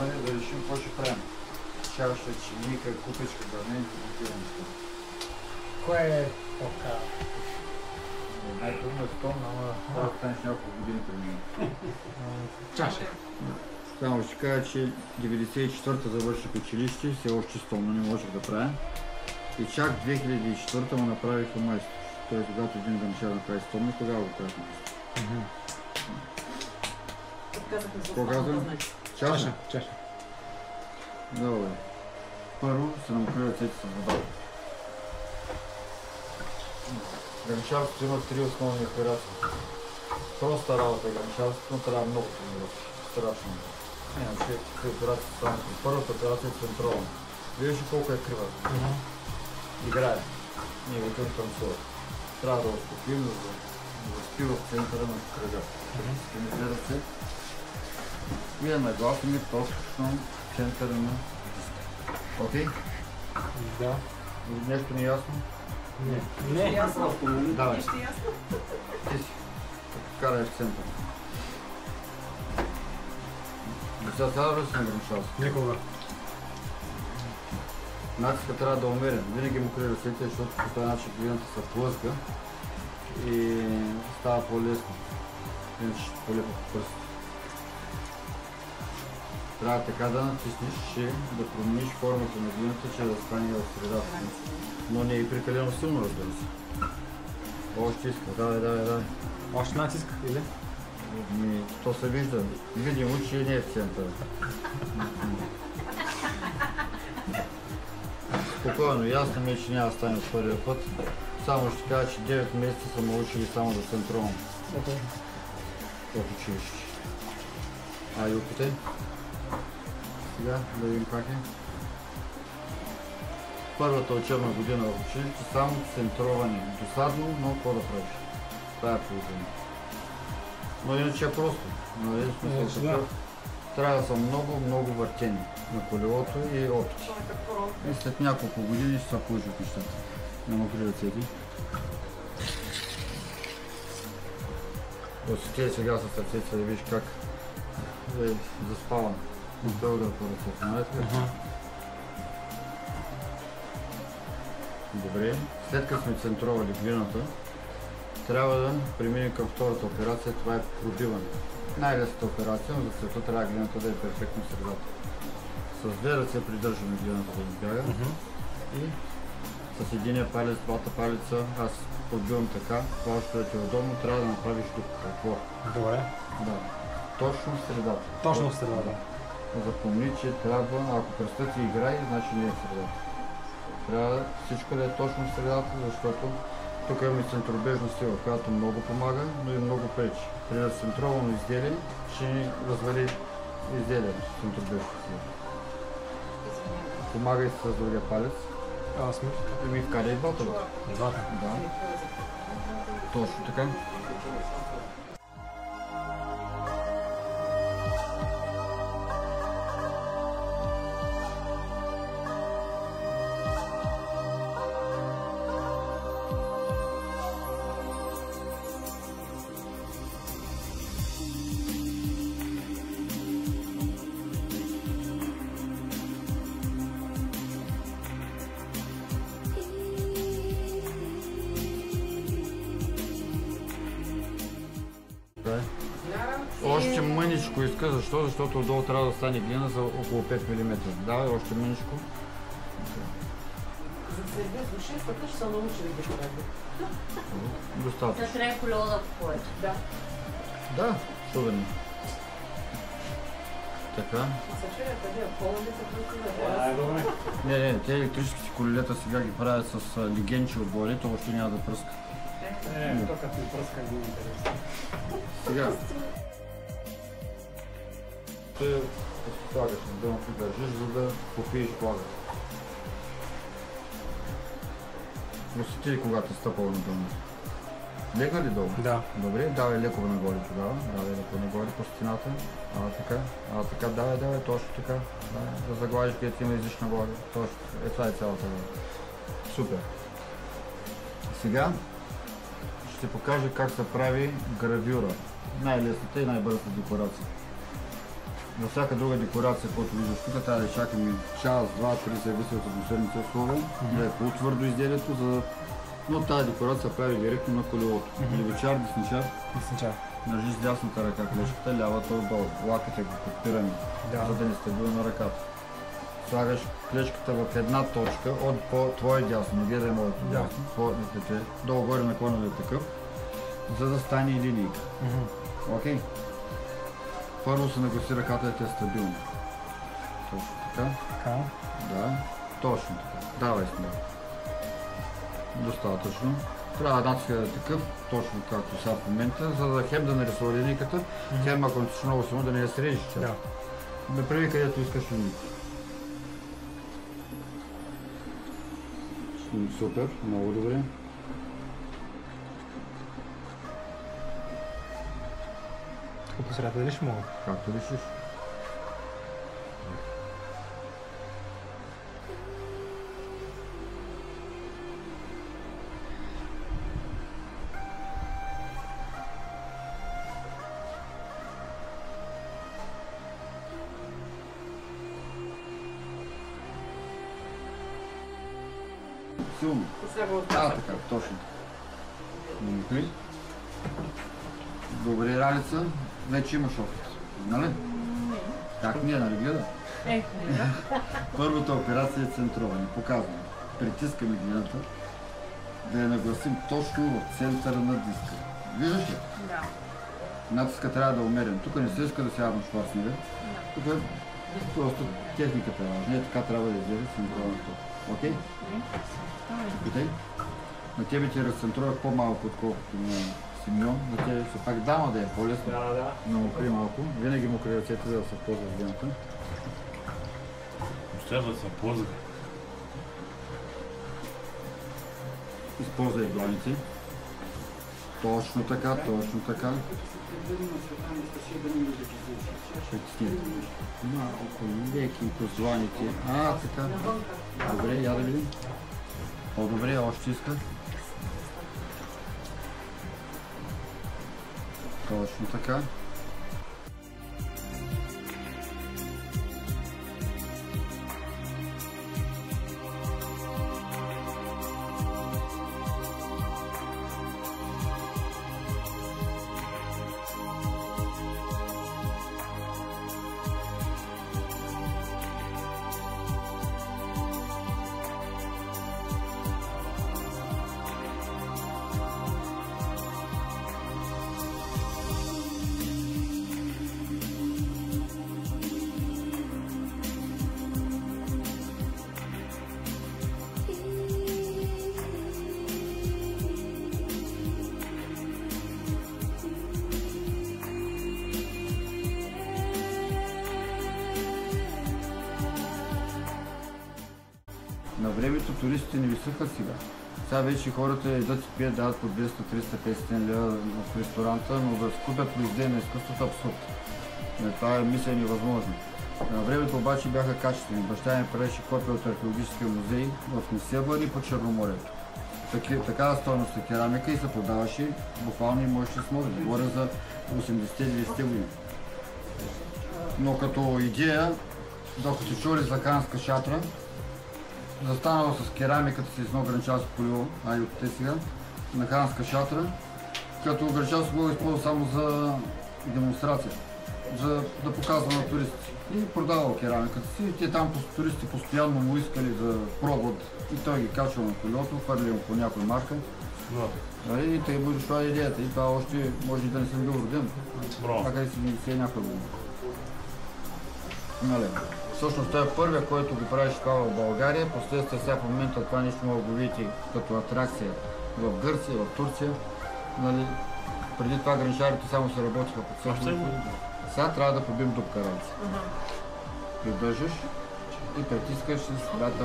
разбиване, да решим какво ще правим. Чаша, чиника, купичка, гърнени, такива неща. Кое е по-така? Най-трудно е стон, ама трябва да станеш няколко години при мен. Чаша. Само ще кажа, че 94-та завърших училище, все още стомно не можех да правя. И чак 2004-та му направиха майстор. Той когато един гранчар направи стомно, тогава го правих майстор. Какво казвам? Чаша? Чаша. Добре. Първо се намокри ръцете с вода. Гранчарството има три основни операции. Проста работа е гранчарството, но трябва много тренировки. Страшно. Иначе операция само. Първата операция е централна. Виждаш колко е крива. Играе. Ние го танцува. Трябва да успокоим, да заспи в центъра на кръга. Скинете ръце. И да нагласим точно в центъра на диска. Окей? Да. Нещо не е ясно? Не. Ясно. Давай. Нищо ясно. Ти си. Карай в центъра. Деца, сядаш ли си на гранчарство? Никога. Натиска трябва да е умерен. Винаги мокри ръцете, защото по този начин глината се плъзга и става по-лесно. Иначе ще полепа по пръст. Трябва така да натиснеш, че да промениш формата на глината, че да стане в средата. Но не е прекалено силно, разбира се. Още иска. Давай. Още натиск или? То се вижда. Видимо, че не е в центъра. Спокойно, ясно ми е, че няма да стане от първия път. Само ще кажа, че 9 месеца са ме учили само за централно. В училище. Юпите. Сега да видим как е. Първата учебна година в училище само центроване. Досадно, но какво да правиш? Това е положение. Но иначе е просто. Трябва да са много въртени на колелото и опити. И след няколко години ще се положи от нещата. На мокри ръцете. Осети сега с ръцете да видиш как е заспаван. Дълга по ръцете. Нали така? Добре. След като сме центровали глината, трябва да преминем към втората операция. Това е пробиване. Най-лесната операция, но за целта трябва глината да е перфектно в средата. С две ръце придържаме глината да избяга и с единия палец, двата палеца, аз подбивам така, това ще е удобно, трябва да направиш тук отвор. Добре. Да. Точно в средата. Точно в средата. Запомни, че трябва, ако пръстът ти играе, значи не е в средата. Трябва всичко да е точно в средата, защото тук имаме центробежна сила, която много помага, но и много пречи. При разцентровано изделие ще ни развали изделието с центробежна сила. Помагай се с другия палец. И ми вкарай двата. Двата? Да. Точно така. Още мъничко иска, защо? Защото отдолу трябва да стане глина за около 5 мм. Давай още мъничко. За да се без 6 пъти ще се научи да ги прави. Достатъчно. Сега трябва колело да поеде. Да. Да, що да не. Така. Се чуя къде е по-лите да Не, те електрическите колелета сега ги правят с легенче отгоре, то още няма да пръска. То като ми пръска не е интересно. Сега. Ще слагаш на дъното, държиш, за да попиеш влага. Усети ли когато е стъпал на дъното? Легна ли долу? Да. Добре, давай леко нагоре тогава. Давай леко нагоре по стената. Така, давай, точно така. Да загладиш където има излиш нагоре. Точно. Това е цялата работа. Супер. Сега ще покажа как се прави гравюра. Най-лесната и най-бързата декорация. за всяка друга декорация, която виждаш тук, трябва да чакаме час, два, три, зависи от атмосферните условия, да е по-твърдо изделието, но тази декорация прави директно на колелото. Левичар, десничар, държи с дясната ръка клечката, лявата отдолу, лакътя го подпираме, за да не стабилна ръката. Слагаш клечката в една точка от по твое дясно, не гледай моето дясно, долу-горе наклонен е такъв, за да стане и линийка. Окей? Първо се нагласи ръката да те е стабилна. Точно така. Да, точно така. Давай смело. Достатъчно. Трябва да натиска да е такъв, точно както сега в момента, за да хем да нарисува линейката, хем ако натискаш много силно да не я срежиш. Да прави където искаш линейка. Супер, много добре. Тук по средата дали ще мога? Както решиш. Силно. Така, точно. Мимикри. Добре, Ралица. Вече имаш опит. Нали? Как ние, нали гледа? Първата операция е центроване. Показваме. Притискаме глината, да я нагласим точно в центъра на диска. Виждаш ли? Да. Натиска трябва да е умерен. Тук не се иска да се явно Шварценегър. Тук просто техниката е важна. Не така трябва да излезе централното. Окей? Питай. На тебе ти разцентрувах по-малко, отколкото на Симеон. На тебе все пак дама да е по-лесно. Да. Но мокри малко. Винаги мокри ръцете, за да се ползва с глината. Ще да се ползва. Използвай дланите. Точно така, точно така. Притисни. Малко леки по дланите. Така. Добре, я да видим. По-добре, още иска. Точно така. На времето туристите не висоха сега. Сега вече хората идат и пият, дават по 200, 300, 500 лева в ресторанта, но да скупят произведение на изкуството абсурд. Това е мисля невъзможно. На времето обаче бяха качествени. Баща ми правеше копия от археологическия музей в Несебър и по Черноморието. Такава стойност на керамика и се продаваше буквално и можеше да смотри. Говоря за 80-90 години. Но като идея, докато чули за канска шатра, застанало с керамиката си с едно гранчарско колело, и от те сега, на ханска шатра, като гранчарско колело използва само за демонстрация, за да показва на туристите. И продавал керамиката си, и те там туристи постоянно му искали да пробват и той ги качвал на колелото, хвърли по някоя марка. И тъй му дошла идеята и това още може да не съм бил роден. Така и 70 някой година. Всъщност той е първият, който го правиш това в България. Последствие сега в момента това нещо може да го видите като атракция в Гърция, в Турция. Преди това гранчарите само се работиха по цеховете. Сега трябва да побием дупка ръце. Придържаш и притискаш с двата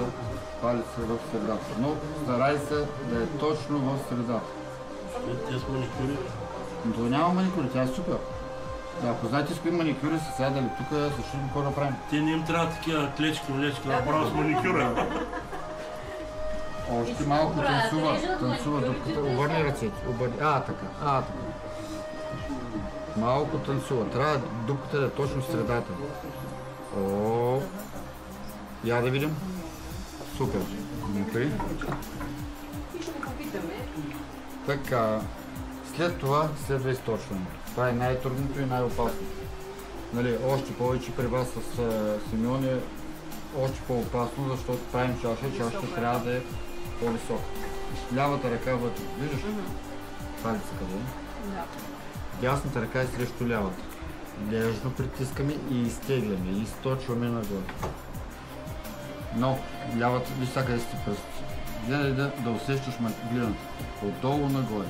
палеца в средата. Но старай се да е точно в средата. Те с маникюри? Но няма маникюри, тя е супер. Да, ако знаете с кои маникюри са седали тук, също какво да правим? Те не им трябва такива клечки, млечки, направо с маникюра. Още малко танцува дупката. Обърни ръцете. Така. Малко танцува. Трябва дупката да е точно в средата. О, я да видим. Супер. Дмитрий. И ще го попитаме. Така. След това следва източването. Това е най-трудното и най-опасното. Нали, още повече при вас с Симеон е още по-опасно, защото правим чаша. Чашата трябва да е по-висока. Лявата ръка вътре. Виждаш? Палеца къде? Да. Дясната ръка е срещу лявата. Нежно притискаме и изтегляме. И източваме нагоре. Но лявата, виж сега къде сте пръсти. Гледай да усещаш глината. Отдолу нагоре.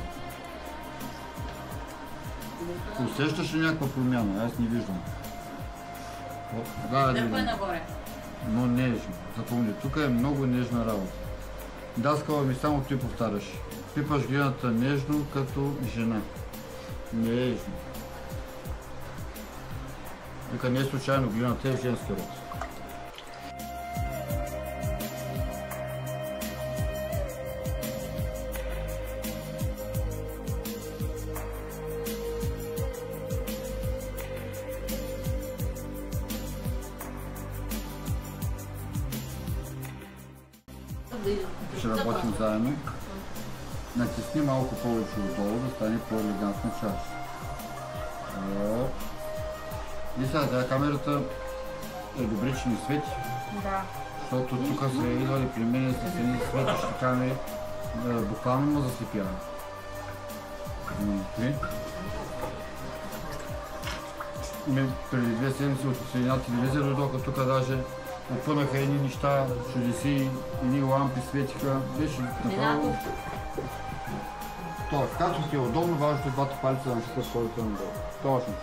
Усещаш ли някаква промяна? Аз не виждам. Да, Дърпа нагоре. Но нежно. Запомни, тук е много нежна работа. Даскала ми само ти повтаряш. Пипаш глината нежно като жена. Нежно. Тук не е случайно глината е женски род. Ще работим заедно. Натисни малко повече отдолу, да стане по-елегантна чаша. И сега тази камерата е добре, че ни свети. Да. Защото тук са идвали при мен с едни светещи камери, буквално му заслепява. Преди 2 седмици от една телевизия дойдоха тук даже. Опънаха едни неща, чудеси, едни лампи светиха. Беше направо... Това, както ти е удобно, важното е двата палеца да нащупат колите надолу. Точно.